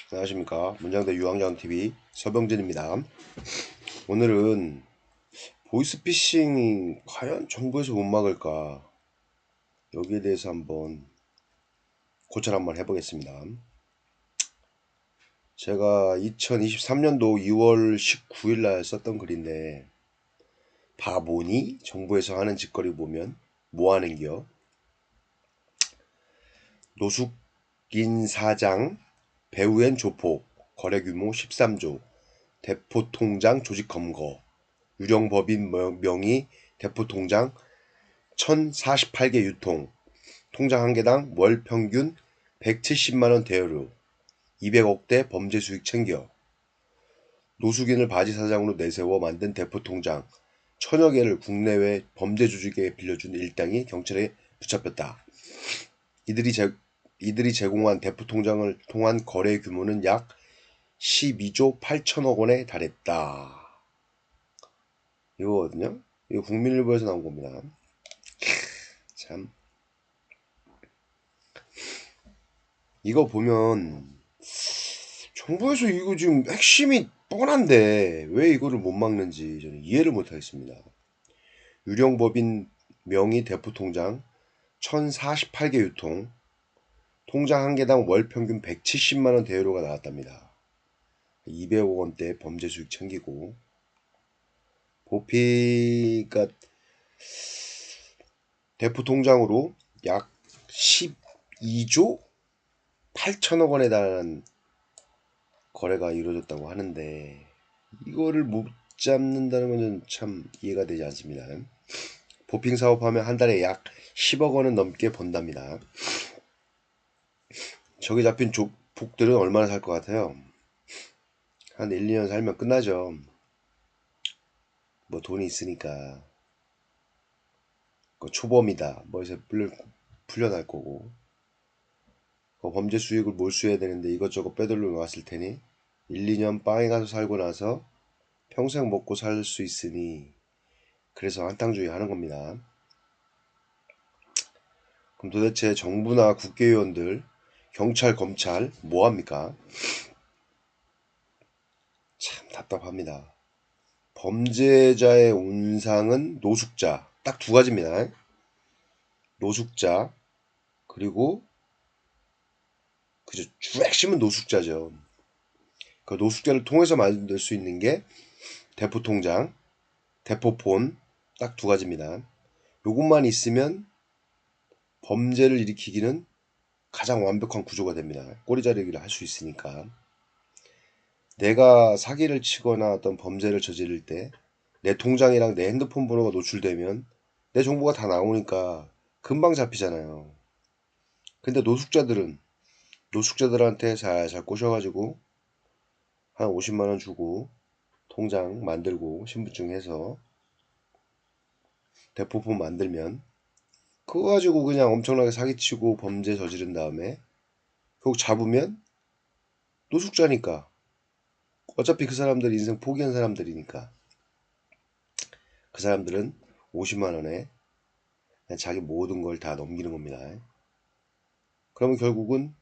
안녕하십니까. 문장대 유학여행TV 서병진입니다. 오늘은 보이스피싱이 과연 정부에서 못 막을까, 여기에 대해서 한번 고찰 한번 해보겠습니다. 제가 2023년도 2월 19일 날 썼던 글인데, 바보니? 정부에서 하는 짓거리 보면 뭐 하는겨? 노숙인 사장, 배우엔 조폭, 거래규모 13조, 대포통장 조직 검거, 유령법인 명의 대포통장 1048개 유통, 통장 한 개당 월 평균 170만원 대여료, 200억대 범죄 수익 챙겨, 노숙인을 바지 사장으로 내세워 만든 대포통장 1000여 개를 국내외 범죄 조직에 빌려준 일당이 경찰에 붙잡혔다. 이들이 제공한 대포통장을 통한 거래 규모는 약 12조 8천억 원에 달했다. 이거거든요. 이거 국민일보에서 나온 겁니다. 참, 이거 보면 정부에서 이거 지금 핵심이 뻔한데 왜 이거를 못 막는지 저는 이해를 못 하겠습니다. 유령법인 명의 대포통장 1048개 유통, 통장 한 개당 월 평균 170만원 대여료가 나왔답니다. 200억 원대 범죄 수익 챙기고, 보피가 대포통장으로 약 12조 8천억 원에 달하는 거래가 이루어졌다고 하는데, 이거를 못 잡는다는 것은 참 이해가 되지 않습니다. 보핑 사업하면 한 달에 약 10억 원은 넘게 번답니다. 저기 잡힌 조폭들은 얼마나 살 것 같아요? 한 1, 2년 살면 끝나죠. 뭐 돈이 있으니까. 초범이다, 뭐 해서 풀려날 거고, 범죄 수익을 몰수해야 되는데 이것저것 빼돌려 놓았을 테니 1, 2년 빵에 가서 살고 나서 평생 먹고 살 수 있으니, 그래서 한탕주의 하는 겁니다. 그럼 도대체 정부나 국회의원들, 경찰, 검찰 뭐합니까? 참 답답합니다. 범죄자의 온상은 노숙자, 딱 두 가지입니다. 노숙자, 그리고 그저 주 핵심은 노숙자죠. 그 노숙자를 통해서 만들 수 있는 게 대포통장, 대포폰, 딱 두 가지입니다. 요것만 있으면 범죄를 일으키기는 가장 완벽한 구조가 됩니다. 꼬리자르기를 할 수 있으니까. 내가 사기를 치거나 어떤 범죄를 저지를 때 내 통장이랑 내 핸드폰 번호가 노출되면 내 정보가 다 나오니까 금방 잡히잖아요. 근데 노숙자들한테 살살 꼬셔가지고 한 50만원 주고 통장 만들고 신분증 해서 대포폰 만들면 그거 가지고 그냥 엄청나게 사기치고 범죄 저지른 다음에 결국 잡으면 노숙자니까, 어차피 그 사람들 인생 포기한 사람들이니까, 그 사람들은 50만원에 자기 모든 걸 다 넘기는 겁니다. 그러면 결국은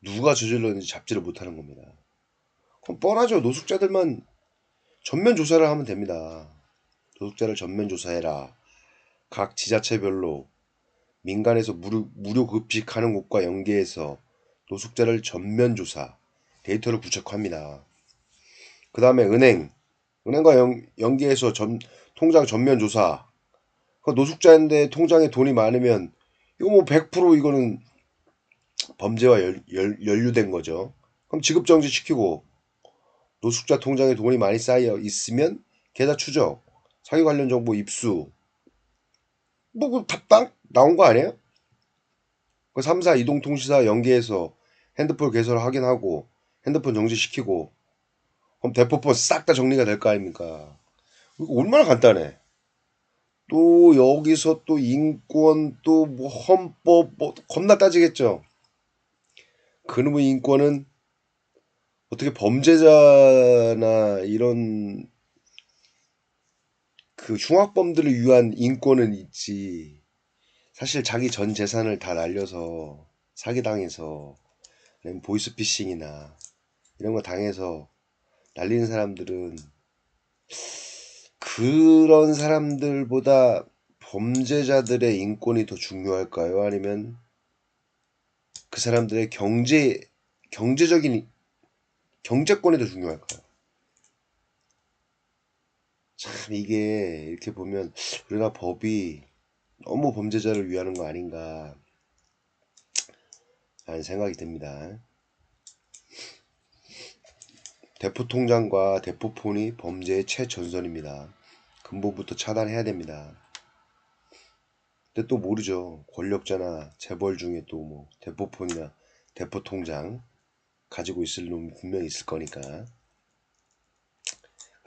누가 저질렀는지 잡지를 못하는 겁니다. 그럼 뻔하죠. 노숙자들만 전면 조사를 하면 됩니다. 노숙자를 전면 조사해라. 각 지자체별로 민간에서 무료 급식하는 곳과 연계해서 노숙자를 전면 조사, 데이터를 구축합니다. 그 다음에 은행과 연계해서 통장 전면 조사. 노숙자인데 통장에 돈이 많으면 이거 뭐 100% 이거는 범죄와 연루된 거죠. 그럼 지급정지 시키고, 노숙자 통장에 돈이 많이 쌓여 있으면 계좌 추적, 사기 관련 정보 입수, 뭐 다 나온 거 아니에요? 그 3사 이동통신사 연계해서 핸드폰 개설 확인하고 핸드폰 정지시키고, 그럼 대포폰 싹 다 정리가 될 거 아닙니까? 이거 얼마나 간단해. 또 여기서 또 인권, 또 뭐 헌법, 뭐 겁나 따지겠죠. 그놈의 인권은 어떻게 범죄자나 이런 그 흉악범들을 위한 인권은 있지, 사실 자기 전 재산을 다 날려서 사기당해서 보이스피싱이나 이런 거 당해서 날리는 사람들은 그런 사람들보다 범죄자들의 인권이 더 중요할까요? 아니면 그 사람들의 경제적인 경제권이 더 중요할까요? 참 이게 이렇게 보면 우리나라 법이 너무 범죄자를 위하는 거 아닌가 하는 생각이 듭니다. 대포통장과 대포폰이 범죄의 최전선입니다. 근본부터 차단해야 됩니다. 근데 또 모르죠. 권력자나 재벌 중에 또 뭐 대포폰이나 대포통장 가지고 있을 놈이 분명히 있을 거니까.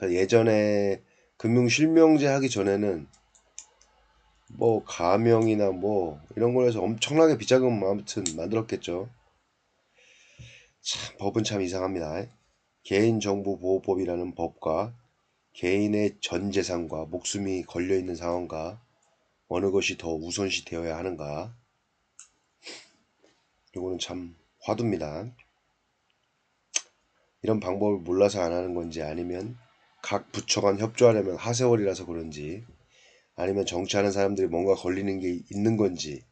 예전에 금융실명제 하기 전에는 뭐 가명이나 뭐 이런 걸로 해서 엄청나게 비자금 아무튼 만들었겠죠. 참 법은 참 이상합니다. 개인정보보호법이라는 법과 개인의 전 재산과 목숨이 걸려있는 상황과 어느 것이 더 우선시 되어야 하는가, 이거는 참 화두입니다. 이런 방법을 몰라서 안 하는 건지, 아니면 각 부처 간 협조하려면 하세월이라서 그런지, 아니면 정치하는 사람들이 뭔가 걸리는 게 있는 건지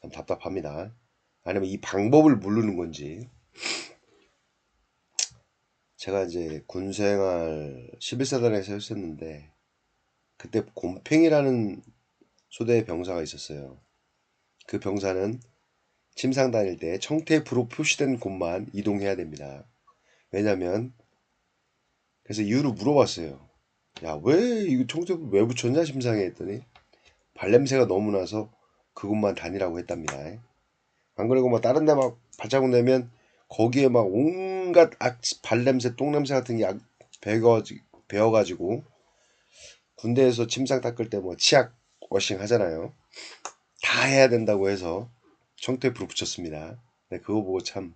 참 답답합니다. 아니면 이 방법을 모르는 건지. 제가 이제 군생활 11사단에서 했었는데, 그때 곰팽이라는 소대의 병사가 있었어요. 그 병사는 침상 다닐 때 청테이프로 표시된 곳만 이동해야 됩니다. 왜냐면, 그래서 이유를 물어봤어요. 야, 왜 이거 청테이프 왜 붙였냐 침상에 했더니 발냄새가 너무 나서 그곳만 다니라고 했답니다. 안 그러고 뭐 다른 데 막 발자국 내면 거기에 막 온갖 발냄새, 똥냄새 같은 게 배어가지고 군대에서 침상 닦을 때 뭐 치약 워싱 하잖아요. 다 해야 된다고 해서 청테이프로 붙였습니다. 근데 그거 보고 참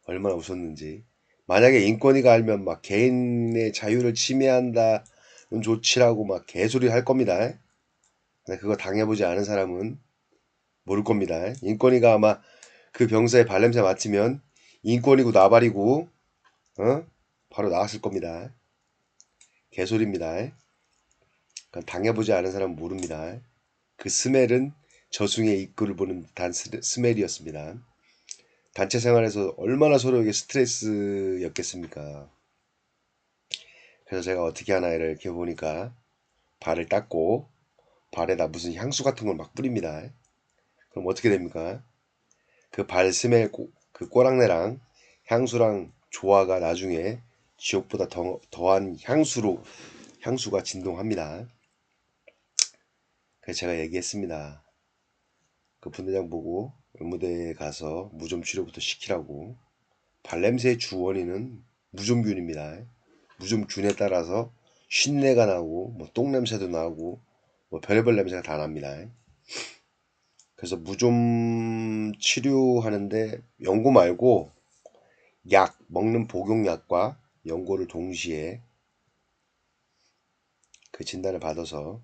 얼마나 웃었는지. 만약에 인권위가 알면 막 개인의 자유를 침해한다는 조치라고 막 개소리 할 겁니다. 근데 그거 당해보지 않은 사람은 모를 겁니다. 인권위가 아마 그 병사의 발냄새 맡으면 인권이고 나발이고 바로 나왔을 겁니다. 개소리입니다. 그러니까 당해보지 않은 사람은 모릅니다. 그 스멜은 저승의 입구를 보는 듯한 스멜이었습니다. 단체 생활에서 얼마나 서로에게 스트레스였겠습니까. 그래서 제가 어떻게 하나 이렇게 보니까 발을 닦고 발에다 무슨 향수 같은 걸 막 뿌립니다. 그럼 어떻게 됩니까? 그 발 스멜 그 꼬랑내랑 향수랑 조화가 나중에 지옥보다 더한 향수가 진동합니다. 그래서 제가 얘기했습니다. 그 분대장 보고 의무대에 가서 무좀 치료부터 시키라고. 발냄새의 주원인은 무좀균입니다. 무좀균에 따라서 쉰내가 나고 뭐 똥냄새도 나고 뭐 별의별 냄새가 다 납니다. 그래서 무좀 치료하는데 연고 말고 약, 먹는 복용약과 연고를 동시에 그 진단을 받아서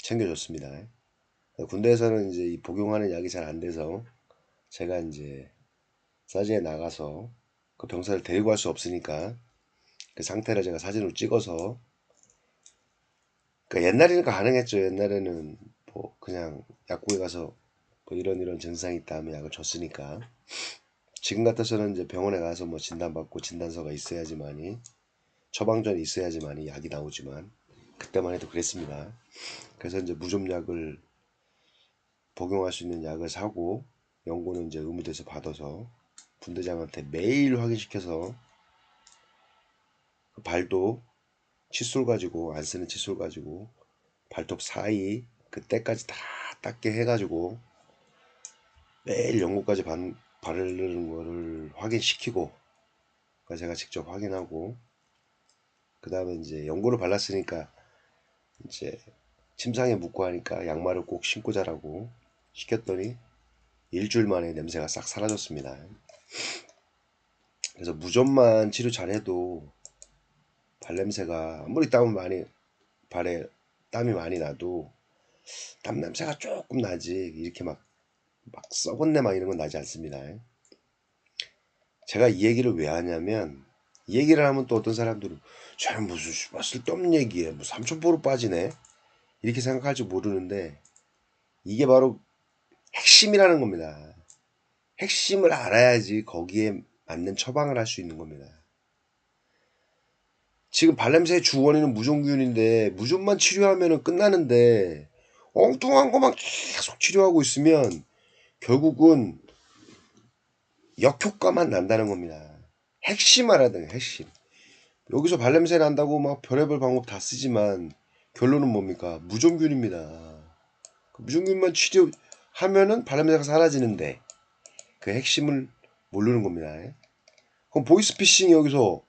챙겨줬습니다. 군대에서는 이제 이 복용하는 약이 잘 안 돼서 제가 이제 사진에 나가서 그 병사를 데리고 갈 수 없으니까 그 상태를 제가 사진으로 찍어서, 그러니까 옛날에는 가능했죠. 옛날에는 뭐 그냥 약국에 가서 뭐 이런 증상이 있다 하면 약을 줬으니까. 지금 같아서는 이제 병원에 가서 뭐 진단받고 진단서가 있어야지만이, 처방전이 있어야지만이 약이 나오지만 그때만 해도 그랬습니다. 그래서 이제 무좀약을 복용할 수 있는 약을 사고 연고는 이제 의무대에서 받아서 분대장한테 매일 확인시켜서 그 발도 칫솔 가지고, 안 쓰는 칫솔 가지고 발톱 사이 그때까지 다 닦게 해가지고 매일 연고까지 바르는 거를 확인시키고, 그러니까 제가 직접 확인하고 그 다음에 이제 연고를 발랐으니까 이제 침상에 묻고 하니까 양말을 꼭 신고 자라고 시켰더니 일주일 만에 냄새가 싹 사라졌습니다. 그래서 무좀만 치료 잘해도 발냄새가 아무리 발에 땀이 많이 나도 땀 냄새가 조금 나지 이렇게 막 썩은 내 막 이런 건 나지 않습니다. 제가 이 얘기를 왜 하냐면, 이 얘기를 하면 또 어떤 사람들은 쟤는 무슨 쓸데없는 얘기에 뭐 삼천포로 빠지네 이렇게 생각할지 모르는데, 이게 바로 핵심이라는 겁니다. 핵심을 알아야지 거기에 맞는 처방을 할 수 있는 겁니다. 지금 발냄새의 주원인은 무좀균인데 무좀만 치료하면 끝나는데, 엉뚱한 것만 계속 치료하고 있으면 결국은 역효과만 난다는 겁니다. 핵심 알아야 돼요, 핵심. 여기서 발냄새 난다고 막 별의별 방법 다 쓰지만 결론은 뭡니까? 무좀균입니다. 그 무좀균만 치료하면은 발냄새가 사라지는데 그 핵심을 모르는 겁니다. 그럼 보이스피싱 여기서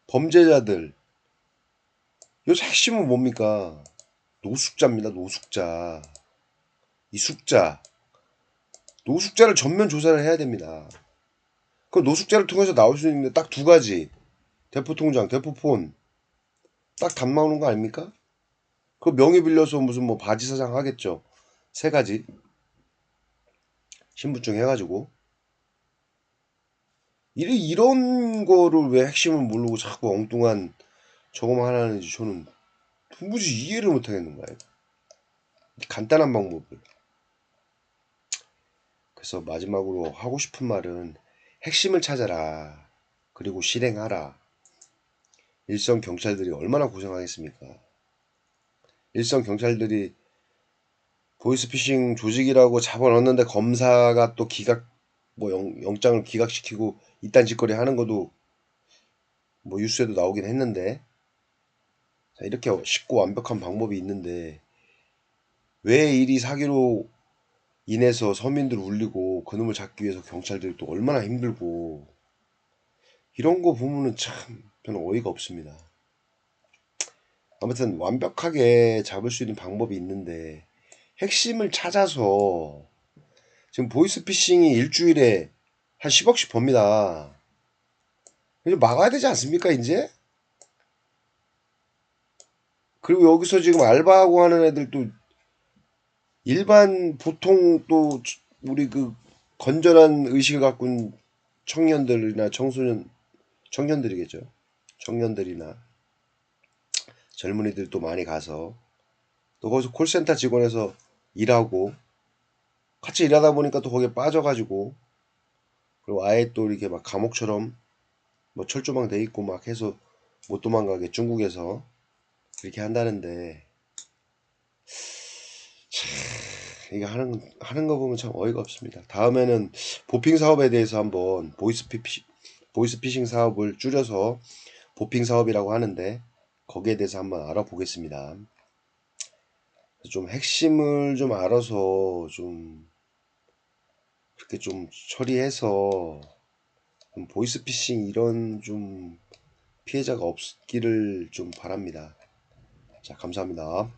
범죄자들, 여기서 핵심은 뭡니까? 노숙자입니다. 노숙자. 이 숙자. 노숙자를 전면 조사를 해야 됩니다. 그 노숙자를 통해서 나올 수 있는 게 딱 두 가지. 대포통장, 대포폰. 딱 답 나오는 거 아닙니까? 그 명의 빌려서 무슨 뭐 바지 사장 하겠죠. 세 가지. 신분증 해가지고. 이런 거를 왜 핵심을 모르고 자꾸 엉뚱한 저거만 하는지 저는 도무지 이해를 못 하겠는 거예요. 간단한 방법을. 그래서 마지막으로 하고 싶은 말은 핵심을 찾아라. 그리고 실행하라. 일선 경찰들이 얼마나 고생하겠습니까? 일선 경찰들이 보이스피싱 조직이라고 잡아넣는데 검사가 또 뭐 영장을 기각시키고 이딴 짓거리 하는 것도 뭐 뉴스에도 나오긴 했는데, 자, 이렇게 쉽고 완벽한 방법이 있는데 왜 이리 사기로 인해서 서민들 울리고 그놈을 잡기 위해서 경찰들이 또 얼마나 힘들고, 이런 거 보면은 참 저는 어이가 없습니다. 아무튼 완벽하게 잡을 수 있는 방법이 있는데 핵심을 찾아서, 지금 보이스피싱이 일주일에 한 10억씩 법니다. 이제 막아야 되지 않습니까, 이제? 그리고 여기서 지금 알바하고 하는 애들도 일반 보통 또 우리 그 건전한 의식을 갖고 있는 청년들이나 청년들이겠죠. 청년들이나 젊은이들 또 많이 가서 또 거기서 콜센터 직원에서 일하고 같이 일하다 보니까 또 거기에 빠져가지고, 그리고 아예 또 이렇게 막 감옥처럼 뭐 철조망 돼 있고 막 해서 못 도망가게 중국에서 그렇게 한다는데, 이게 하는 거 보면 참 어이가 없습니다. 다음에는 보핑 사업에 대해서 한번 보이스피싱 사업을 줄여서 보핑 사업이라고 하는데 거기에 대해서 한번 알아보겠습니다. 좀 핵심을 좀 알아서 좀 그렇게 좀 처리해서 보이스피싱 이런 좀 피해자가 없기를 좀 바랍니다. 자, 감사합니다.